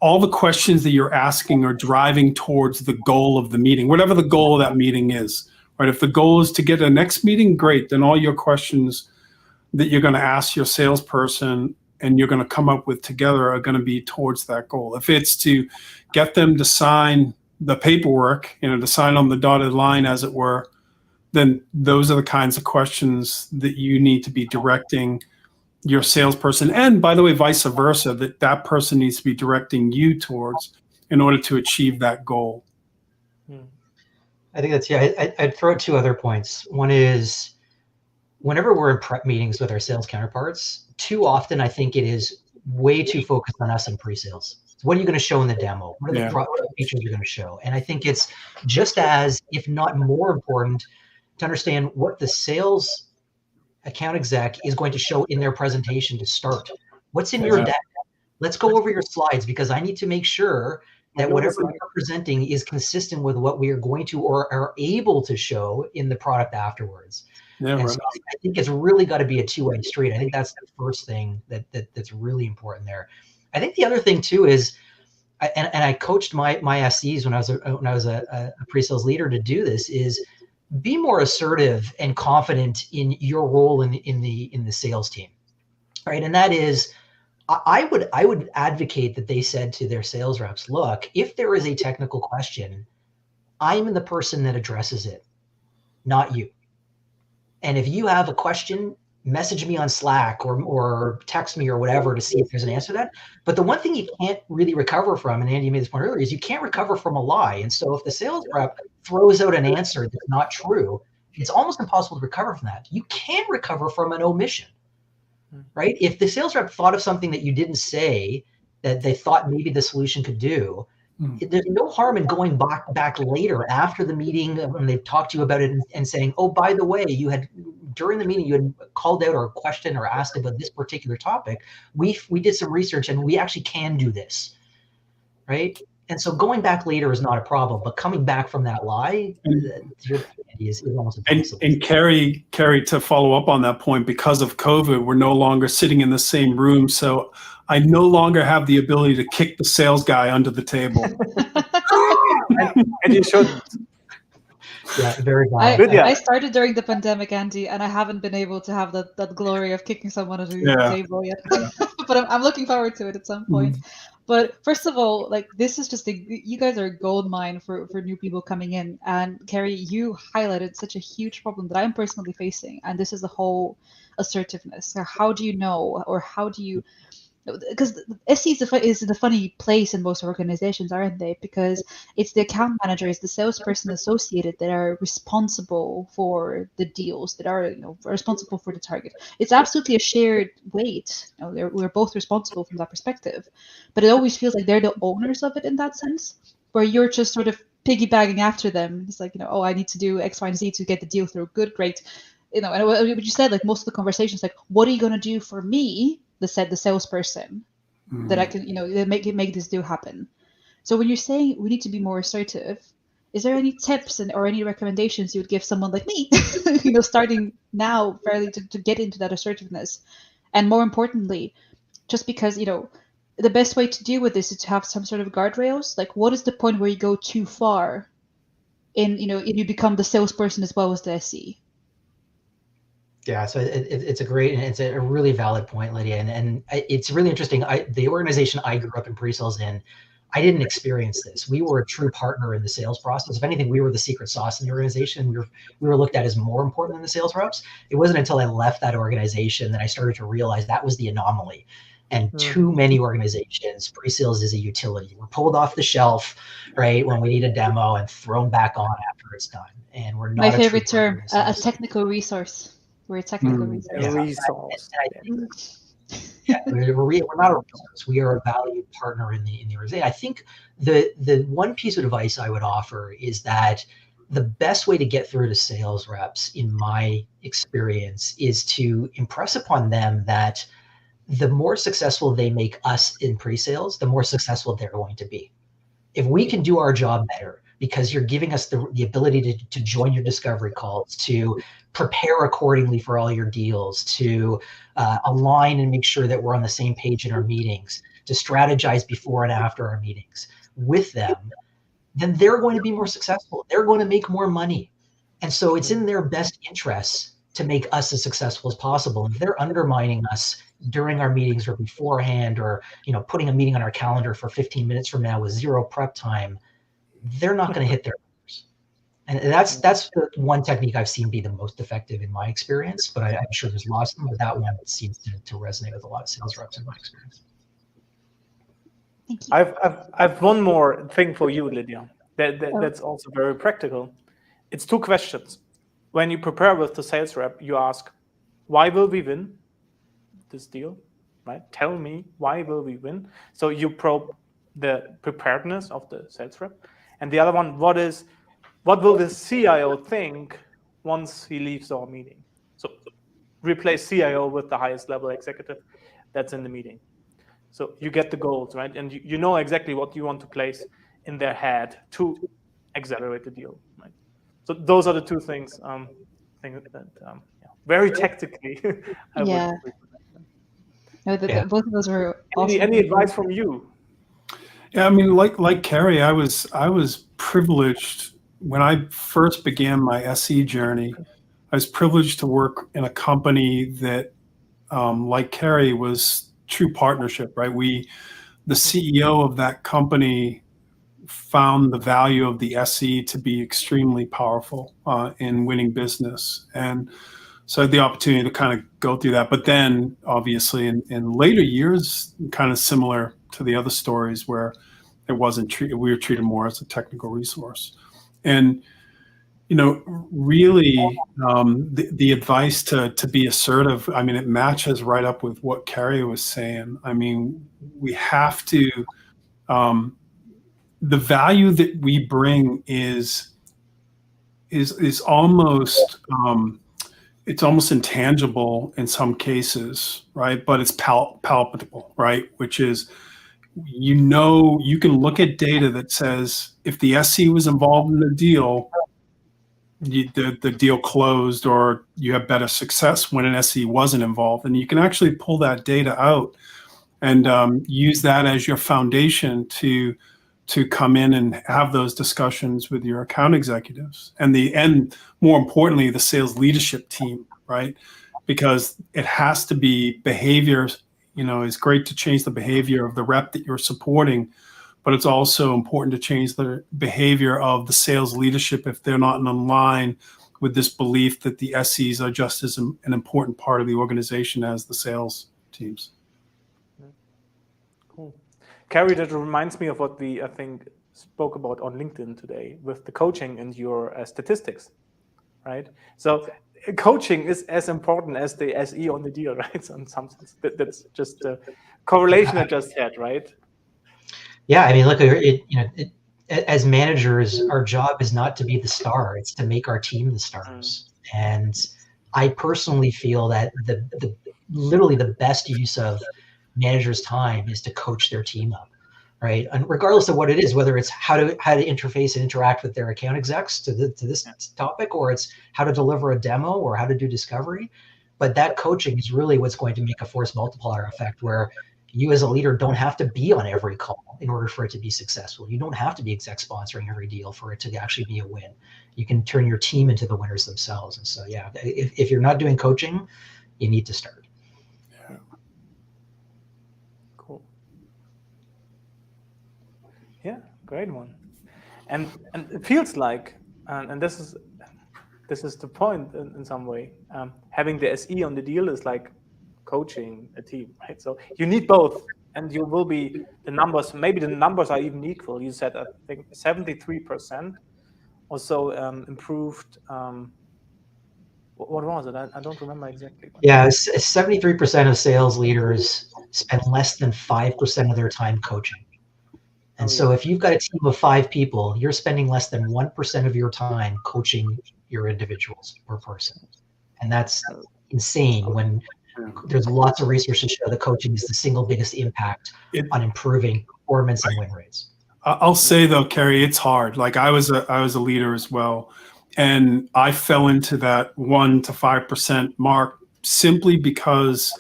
all the questions that you're asking are driving towards the goal of the meeting, whatever the goal of that meeting is, right? If the goal is to get a next meeting, great. Then all your questions that you're going to ask your salesperson and you're going to come up with together are going to be towards that goal. If it's to get them to sign the paperwork, to sign on the dotted line, as it were, then those are the kinds of questions that you need to be directing your salesperson, and by the way, vice versa, that person needs to be directing you towards in order to achieve that goal. I think I'd throw out two other points. One is, whenever we're in prep meetings with our sales counterparts, too often I think it is way too focused on us in pre-sales. What are you going to show in the demo? What are the features you're going to show? And I think it's just as, if not more important, to understand what the sales account exec is going to show in their presentation to start. What's in your deck? Let's go over your slides, because I need to make sure that whatever you're presenting is consistent with what we are going to or are able to show in the product afterwards. So I think it's really got to be a two-way street. I think that's the first thing that's really important there. I think the other thing too is, and I coached my SEs when I was a pre-sales leader to do this, is be more assertive and confident in your role in the sales team, right? And that is, I would advocate that they said to their sales reps, look, if there is a technical question, I'm the person that addresses it, not you. And if you have a question, message me on Slack or text me or whatever to see if there's an answer to that. But the one thing you can't really recover from, and Andy made this point earlier, is you can't recover from a lie. And so if the sales rep throws out an answer that's not true, it's almost impossible to recover from that. You can recover from an omission, right? If the sales rep thought of something that you didn't say that they thought maybe the solution could do, there's no harm in going back later after the meeting when they've talked to you about it and saying, oh, by the way, during the meeting, you had called out or questioned or asked about this particular topic. We did some research and we actually can do this, right? And so going back later is not a problem, but coming back from that lie is almost impossible. And Kerry, to follow up on that point, because of COVID, we're no longer sitting in the same room. So I no longer have the ability to kick the sales guy under the table. and you should. Yeah, very valid. I started during the pandemic, Andy, and I haven't been able to have that glory of kicking someone under the table yet. But I'm looking forward to it at some point. But first of all, this is just you guys are a gold mine for new people coming in. And Kerry, you highlighted such a huge problem that I'm personally facing, and this is the whole assertiveness. How do you know, or how do you? Because SE is in a funny place in most organizations, aren't they? Because it's the account managers, the salesperson associated that are responsible for the deals, that are responsible for the target. It's absolutely a shared weight. We're both responsible from that perspective, but it always feels like they're the owners of it in that sense, where you're just sort of piggybacking after them. It's like, oh, I need to do X, Y, and Z to get the deal through. Good, great. And what you said, most of the conversations, what are you going to do for me? The salesperson, that I can, make this deal happen. So when you're saying we need to be more assertive, is there any tips or any recommendations you would give someone like me, starting now fairly to get into that assertiveness? And more importantly, just because, the best way to deal with this is to have some sort of guardrails. Like, what is the point where you go too far if you become the salesperson as well as the SE? Yeah, so it's a great and it's a really valid point, Lydia, and it's really interesting. The organization I grew up in pre-sales in, I didn't experience this. We were a true partner in the sales process. If anything, we were the secret sauce in the organization. We were looked at as more important than the sales reps. It wasn't until I left that organization that I started to realize that was the anomaly. And too many organizations, pre-sales is a utility. We're pulled off the shelf, right, when we need a demo and thrown back on after it's done. And we're not my favorite term, a technical resource. We're a technical resource. We're not a resource. We are a valued partner in the organization. I think the one piece of advice I would offer is that the best way to get through to sales reps, in my experience, is to impress upon them that the more successful they make us in pre-sales, the more successful they're going to be. If we can do our job better, because you're giving us the ability to join your discovery calls, to prepare accordingly for all your deals, to align and make sure that we're on the same page in our meetings, to strategize before and after our meetings with them, then they're going to be more successful. They're going to make more money. And so it's in their best interests to make us as successful as possible. If they're undermining us during our meetings or beforehand, or putting a meeting on our calendar for 15 minutes from now with zero prep time, they're not going to hit their numbers. And that's the one technique I've seen be the most effective in my experience, but I'm sure there's lots of them, but that one seems to resonate with a lot of sales reps in my experience. Thank you. I've one more thing for you, Lydia. That's also very practical. It's 2 questions. When you prepare with the sales rep, you ask, why will we win this deal? Right? Tell me, why will we win? So you probe the preparedness of the sales rep. And the other one, what will the CIO think once he leaves our meeting? So replace CIO with the highest level executive that's in the meeting. So you get the goals, right? And you know exactly what you want to place in their head to accelerate the deal, right? So those are the 2 things. Very tactically. Yeah. Both of those were awesome. Any advice from you? Yeah, I mean, like Kerry, I was privileged when I first began my SE journey. I was privileged to work in a company that, like Kerry, was true partnership, right? The CEO of that company found the value of the SE to be extremely powerful in winning business. And so I had the opportunity to kind of go through that. But then obviously in later years, kind of similar to the other stories where it wasn't treated, we were treated more as a technical resource. And, really the advice to be assertive, I mean, it matches right up with what Kerry was saying. I mean, we have to, the value that we bring is almost, it's almost intangible in some cases, right? But it's palpable, right? Which is, you can look at data that says if the SC was involved in the deal, the deal closed, or you have better success when an SE wasn't involved. And you can actually pull that data out and use that as your foundation to come in and have those discussions with your account executives and more importantly, the sales leadership team, right? Because it has to be behaviors. It's great to change the behavior of the rep that you're supporting, but it's also important to change the behavior of the sales leadership if they're not in line with this belief that the SEs are just as an important part of the organization as the sales teams. Cool. Kerry, that reminds me of what we, I think, spoke about on LinkedIn today with the coaching and your statistics, right? So coaching is as important as the SE on the deal, right? So in some sense, that's just a correlation I just had, right? Yeah, I mean, look, as managers, our job is not to be the star; it's to make our team the stars. And I personally feel that literally the best use of managers' time is to coach their team up. right? And regardless of what it is, whether it's how to interface and interact with their account execs to this topic, or it's how to deliver a demo or how to do discovery. But that coaching is really what's going to make a force multiplier effect, where you as a leader don't have to be on every call in order for it to be successful. You don't have to be exec sponsoring every deal for it to actually be a win. You can turn your team into the winners themselves. And so, yeah, if you're not doing coaching, you need to start. Yeah. Cool. Yeah, great one. And it feels like, and this is the point in some way, having the SE on the deal is like coaching a team, right? So you need both, and you will be the numbers. Maybe the numbers are even equal. You said I think 73% or so improved. What was it? I don't remember exactly. Yeah, 73% of sales leaders spend less than 5% of their time coaching. And so if you've got a team of 5 people, you're spending less than 1% of your time coaching your individuals per person. And that's insane when there's lots of research to show that coaching is the single biggest impact on improving performance and win rates. I'll say though, Kerry, it's hard. Like I was a leader as well. And I fell into that 1 to 5% mark simply because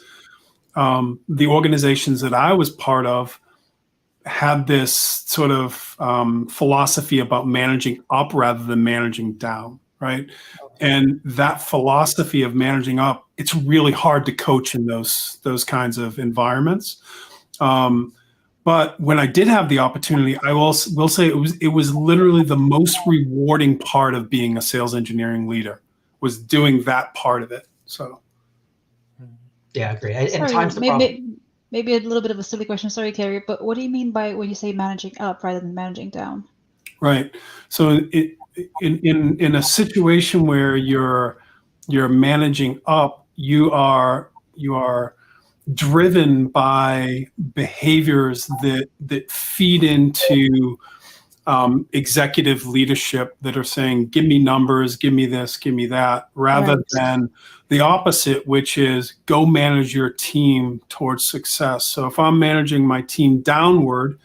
the organizations that I was part of had this sort of philosophy about managing up rather than managing down, right? And that philosophy of managing up, it's really hard to coach in those kinds of environments. But when I did have the opportunity, I will say it was literally the most rewarding part of being a sales engineering leader, was doing that part of it. So, yeah, great. And Sorry, time's the problem. maybe a little bit of a silly question. Sorry, Kerry, but what do you mean by when you say managing up rather than managing down? Right. So in a situation where you're managing up, you are driven by behaviors that feed into executive leadership that are saying, give me numbers, give me this, give me that, rather than the opposite, which is go manage your team towards success. So if I'm managing my team downward,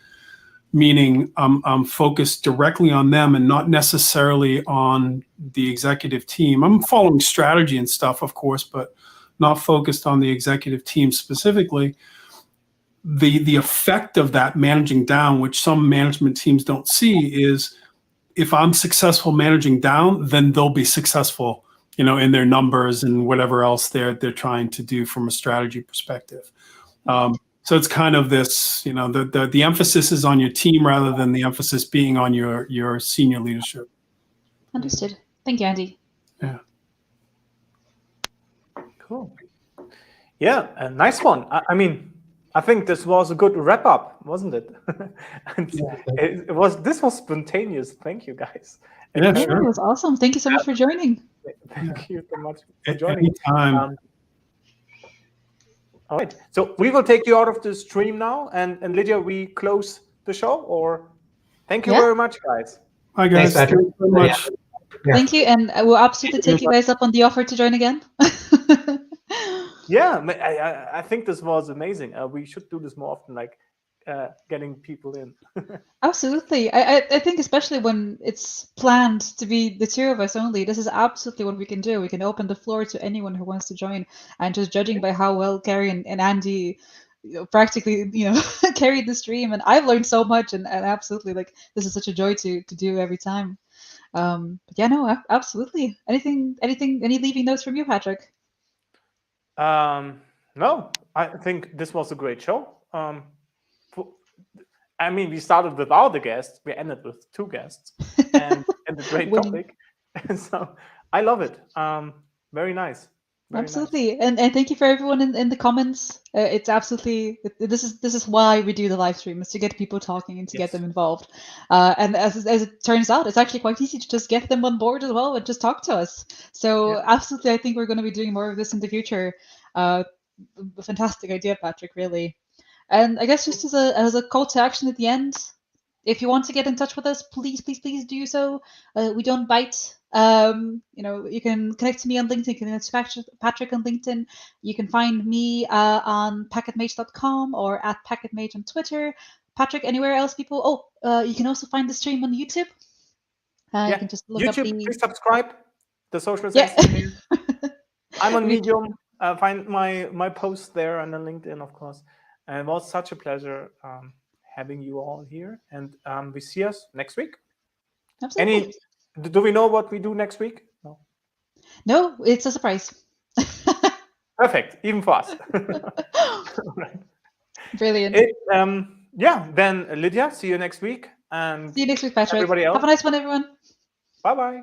meaning I'm focused directly on them and not necessarily on the executive team. I'm following strategy and stuff, of course, but not focused on the executive team specifically. The effect of that managing down, which some management teams don't see, is if I'm successful managing down, then they'll be successful, in their numbers and whatever else they're trying to do from a strategy perspective. So it's kind of this, the emphasis is on your team rather than the emphasis being on your senior leadership. Understood. Thank you, Andy. Yeah. Cool. Yeah, a nice one. I mean, I think this was a good wrap up, wasn't it? And this was spontaneous. Thank you, guys. Yeah, sure. It was awesome. Thank you so much for joining. Thank you so much for joining. Anytime. All right, so we will take you out of the stream now, and Lydia, we close the show, or thank you very much, guys. Hi, guys. Thanks, Patrick. Thank you so much. Yeah. Thank you, and we'll absolutely take you guys up on the offer to join again. Yeah, I think this was amazing. We should do this more often, like getting people in. Absolutely. I think especially when it's planned to be the two of us only, this is absolutely what we can do. We can open the floor to anyone who wants to join. And just judging by how well Kerry and Andy practically, carried the stream. And I've learned so much, and absolutely, like, this is such a joy to do every time. But yeah, no, absolutely. Any leaving notes from you, Patrick? No, I think this was a great show. I mean, we started without a guest, we ended with 2 guests, and a great topic. So I love it. Very nice. Absolutely. And thank you for everyone in the comments. It's absolutely, this is why we do the live stream, is to get people talking and to get them involved. And as it turns out, it's actually quite easy to just get them on board as well and just talk to us. So absolutely, I think we're going to be doing more of this in the future. Fantastic idea, Patrick, really. And I guess just as a call to action at the end, if you want to get in touch with us, please do so. We don't bite. You can connect to me on LinkedIn. You can connect to Patrick on LinkedIn. You can find me on packetmage.com or at packetmage on Twitter. Patrick, anywhere else people? You can also find the stream on YouTube. You can just look YouTube, up the... please subscribe. The Social Yeah. Sales Engineer. I'm on Medium. Find my posts there and on LinkedIn, of course. And it was such a pleasure having you all here. And we see us next week. Absolutely. Do we know what we do next week? No. No, it's a surprise. Perfect, even for us. Right. Brilliant. Then Lydia, see you next week. And see you next week, Patrick. Everybody else. Have a nice one, everyone. Bye-bye.